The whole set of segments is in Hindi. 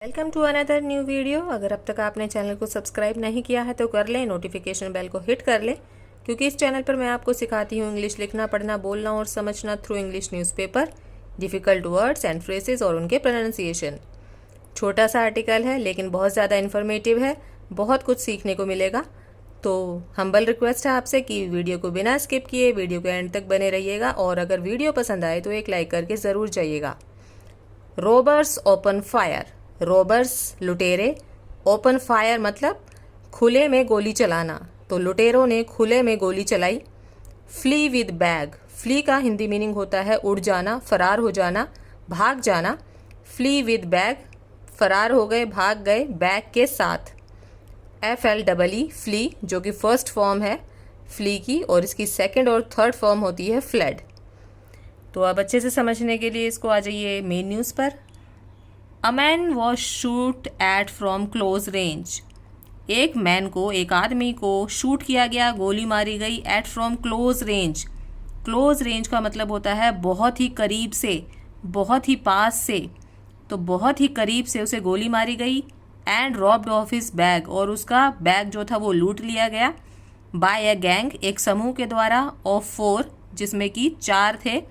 Welcome to another new video. अगर अब तक आपने चैनल को सब्सक्राइब नहीं किया है तो कर लें, नोटिफिकेशन बेल को हिट कर लें, क्योंकि इस चैनल पर मैं आपको सिखाती हूँ इंग्लिश लिखना, पढ़ना, बोलना और समझना through English newspaper, difficult words and phrases और उनके प्रोनाउंसिएशन। छोटा सा आर्टिकल है लेकिन बहुत ज़्यादा इन्फॉर्मेटिव है, बहुत कुछ सीखने को मिलेगा। तो हम्बल रिक्वेस्ट है आपसे कि वीडियो को बिना स्किप किए वीडियो के एंड तक बने रहिएगा, और अगर वीडियो पसंद आए तो एक लाइक करके ज़रूर जाइएगा। रोबर्स ओपन फायर, रोबर्स लुटेरे, ओपन फायर मतलब खुले में गोली चलाना, तो लुटेरों ने खुले में गोली चलाई। फ्ली विद बैग, फ्ली का हिंदी मीनिंग होता है उड़ जाना, फरार हो जाना, भाग जाना। फ्ली विद बैग, फरार हो गए, भाग गए बैग के साथ। FLEE, फ्ली, जो कि फर्स्ट फॉर्म है फ्ली की, और इसकी सेकंड और थर्ड फॉर्म होती है फ्लेड। तो अब अच्छे से समझने के लिए इसको आ जाइए मेन न्यूज़ पर। A man was shoot at from close range, एक मैन को, एक आदमी को शूट किया गया, गोली मारी गई at from close range. Close range का मतलब होता है बहुत ही करीब से, बहुत ही पास से, तो बहुत ही करीब से उसे गोली मारी गई। And robbed of his bag, और उसका बैग जो था वो लूट लिया गया। बाय अ गैंग, एक समूह के द्वारा, ऑफ 4, जिसमें कि 4 थे,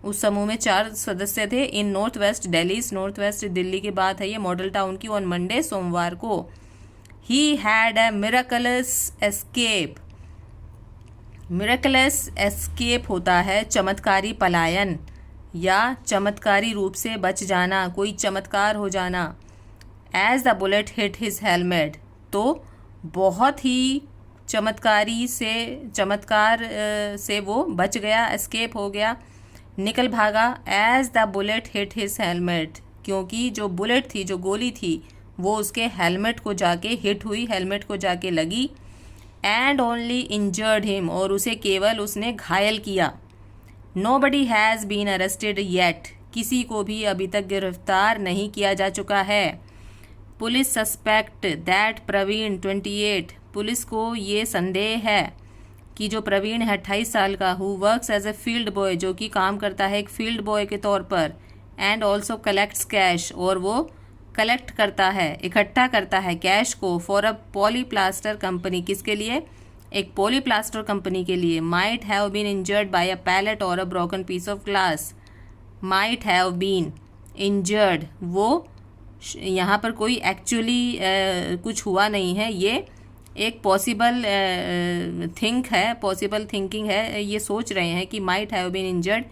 उस समूह में 4 सदस्य थे। In north west Delhi, north west Delhi की बात है ये, मॉडल टाउन की। ऑन मंडे, सोमवार को। He had a miraculous escape, miraculous escape होता है चमत्कारी पलायन या चमत्कारी रूप से बच जाना, कोई चमत्कार हो जाना। As the bullet hit his helmet, तो बहुत ही चमत्कार से वो बच गया, एस्केप हो गया, निकल भागा। As the bullet hit his helmet, क्योंकि जो बुलेट थी, जो गोली थी, वो उसके हेलमेट को जाके हिट हुई, हेलमेट को जाके लगी। एंड ओनली इंजर्ड हिम, और उसे केवल उसने घायल किया। Nobody has been arrested yet, किसी को भी अभी तक गिरफ्तार नहीं किया जा चुका है। Police suspect that Praveen 28, police को ये संदेह है कि जो प्रवीण है 28 साल का, who works as a field boy, जो कि काम करता है एक फील्ड बॉय के तौर पर, एंड ऑल्सो कलेक्ट्स कैश, और वो कलेक्ट करता है, इकट्ठा करता है कैश को, फॉर अ पॉलीप्लास्टर कंपनी, किसके लिए? एक पॉलीप्लास्टर कंपनी के लिए। Might have been injured by a pallet or a broken piece of glass, might have been injured, वो यहाँ पर कोई एक्चुअली कुछ हुआ नहीं है, ये एक पॉसिबल पॉसिबल थिंकिंग है, ये सोच रहे हैं कि माइट हैव बीन इंजर्ड,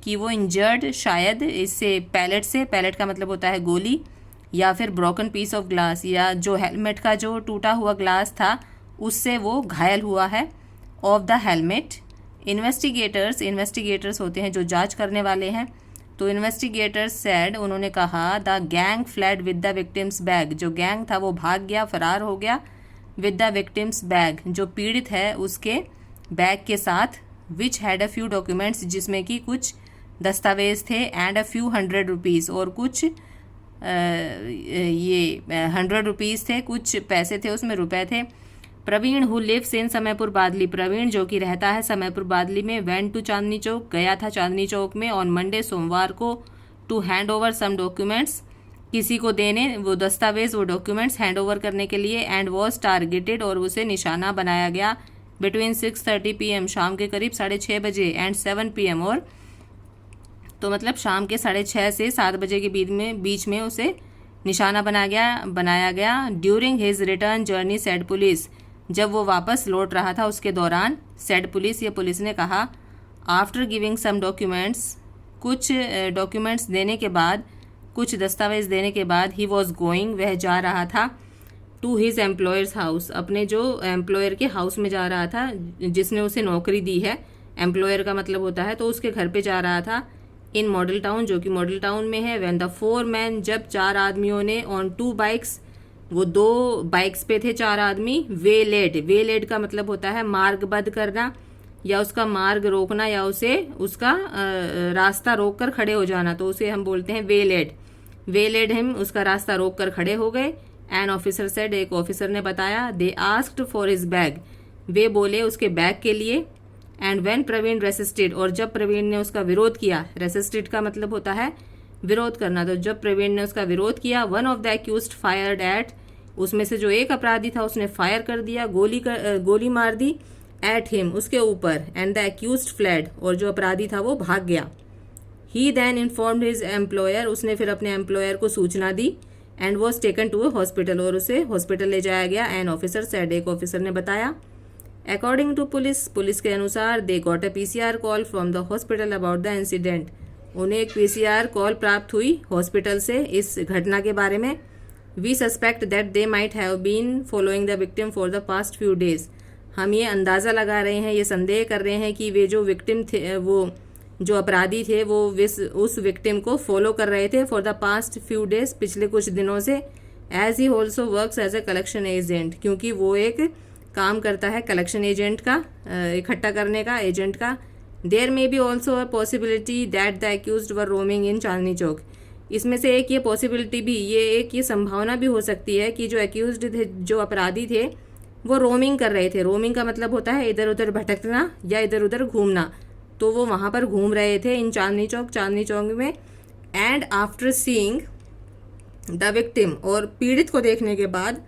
कि वो इंजर्ड शायद इससे, पैलेट से, पैलेट का मतलब होता है गोली, या फिर ब्रोकन पीस ऑफ ग्लास, या जो हेलमेट का जो टूटा हुआ ग्लास था उससे वो घायल हुआ है। Of the helmet. इन्वेस्टिगेटर्स होते हैं जो जांच करने वाले हैं, तो इन्वेस्टिगेटर्स सेड, उन्होंने कहा, the gang fled with the victims bag, जो गैंग था वो भाग गया, फरार हो गया। विद द विक्टिम्स बैग, जो पीड़ित है उसके बैग के साथ। Which had a few documents, जिसमें कि कुछ दस्तावेज थे। एंड अ फ्यू 100 रुपीज़, और कुछ ये 100 रुपीज़ थे, कुछ पैसे थे उसमें, रुपए थे। Praveen who lives in Samaypur Badli, Praveen जो कि रहता है समयपुर बादली में, वेंट टू चांदनी चौक, गया था चांदनी चौक में, ऑन मंडे, सोमवार को, to hand over some documents, किसी को देने वो दस्तावेज, वो डॉक्यूमेंट्स हैंड ओवर करने के लिए। एंड वॉज टारगेटेड, और उसे निशाना बनाया गया। बिटवीन 6:30 PM, शाम के करीब 6:30 बजे, एंड 7 PM, और तो मतलब शाम के 6:30 से 7 बजे के बीच में उसे निशाना बनाया गया। During his return journey, said police, जब वो वापस लौट रहा था उसके दौरान, सेड पुलिस, ये पुलिस ने कहा। आफ्टर गिविंग सम डॉक्यूमेंट्स, कुछ डॉक्यूमेंट्स देने के बाद, कुछ दस्तावेज देने के बाद, ही वॉज गोइंग, वह जा रहा था, टू हिज एम्प्लॉयर्स हाउस, अपने जो एम्प्लॉयर के हाउस में जा रहा था, जिसने उसे नौकरी दी है, एम्प्लॉयर का मतलब होता है, तो उसके घर पे जा रहा था। इन मॉडल टाउन, जो कि मॉडल टाउन में है। व्हेन द 4 मैन, जब 4 आदमियों ने, ऑन 2 बाइक्स, वो 2 बाइक्स पे थे 4 आदमी। वे लेड का मतलब होता है मार्गबद्ध करना, या उसका मार्ग रोकना, या उसे उसका रास्ता रोक कर खड़े हो जाना, तो उसे हम बोलते हैं वे लेड हिम, उसका रास्ता रोक कर खड़े हो गए। एन ऑफिसर सेड, एक ऑफिसर ने बताया। They asked for his bag, वे बोले उसके बैग के लिए। एंड व्हेन प्रवीण रेसिस्टेड, और जब प्रवीण ने उसका विरोध किया, रेसिस्टेड का मतलब होता है विरोध करना। तो जब प्रवीण ने उसका विरोध किया, one of the accused fired eight, उसमें से जो एक अपराधी था उसने फायर कर दिया, गोली मार दी एट हिम, उसके ऊपर, एंड द एक्यूज्ड फ्लेड, और जो अपराधी था वो भाग गया। He then informed his employer, उसने फिर अपने एम्प्लॉयर को सूचना दी, and was taken to a hospital, और उसे हॉस्पिटल ले जाया गया। एन ऑफिसर सेड, एक ऑफिसर ने बताया। अकॉर्डिंग टू पुलिस, पुलिस के अनुसार, they got a PCR call from the hospital about the incident, उन्हें एक पीसीआर कॉल प्राप्त हुई हॉस्पिटल से इस घटना के बारे में। We suspect that they might have been following the victim for the past few days, हम ये अंदाज़ा लगा रहे हैं, ये संदेह कर रहे हैं कि वे जो विक्टिम थे, वो जो अपराधी थे, वो उस विक्टिम को फॉलो कर रहे थे for the past few days, पिछले कुछ दिनों से। As he also works as a collection agent, क्योंकि वो एक काम करता है कलेक्शन एजेंट का, इकट्ठा करने का, एजेंट का। There may be also a possibility that the accused were roaming in Chandni Chowk, इसमें से एक ये पॉसिबिलिटी भी, ये संभावना भी हो सकती है कि जो एक्यूज्ड थे, जो अपराधी थे, वो रोमिंग कर रहे थे। रोमिंग का मतलब होता है इधर उधर भटकना या इधर उधर घूमना, तो वो वहाँ पर घूम रहे थे इन चांदनी चौक में। And after seeing the victim, और पीड़ित को देखने के बाद,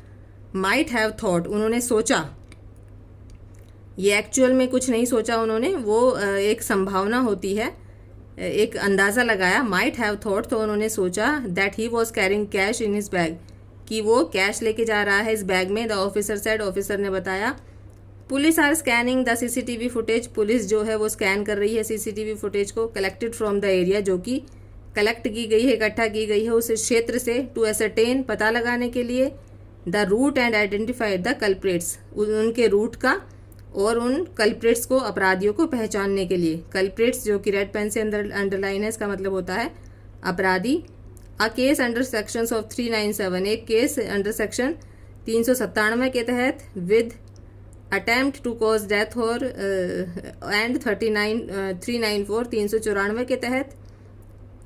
माइट हैव थॉट, उन्होंने सोचा, ये एक्चुअल में कुछ नहीं सोचा उन्होंने, वो एक संभावना होती है, एक अंदाज़ा लगाया, माइट हैव थॉट, तो उन्होंने सोचा that he was carrying cash in his bag, कि वो कैश लेके जा रहा है इस बैग में। द ऑफिसर सेड, ऑफिसर ने बताया। Police are scanning the CCTV footage, police जो है वो स्कैन कर रही है सीसीटीवी फुटेज को, कलेक्टेड फ्रॉम द एरिया, जो कि कलेक्ट की गई है, इकट्ठा की गई है उस क्षेत्र से, टू एसरटेन, पता लगाने के लिए, the route and identified the culprits, उनके रूट का और उन कल्प्रेट्स को, अपराधियों को पहचानने के लिए। कल्प्रेट्स जो कि रेड पेन से अंडरलाइन है, इसका मतलब होता है अपराधी। A case under sections of 397, एक केस अंडर सेक्शन 397 के तहत, with attempt to cause death और एंड 394 394 के तहत,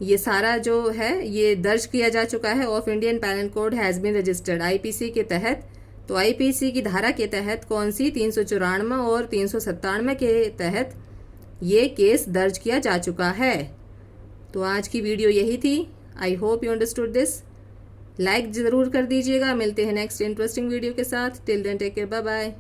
ये सारा जो है ये दर्ज किया जा चुका है। Of Indian penal code has been registered, IPC के तहत। तो आईपीसी की धारा के तहत कौन सी, 394 और 397 के तहत ये केस दर्ज किया जा चुका है। तो आज की वीडियो यही थी। I hope you understood this. Like ज़रूर कर दीजिएगा। मिलते हैं नेक्स्ट इंटरेस्टिंग वीडियो के साथ। Till then take care, bye bye.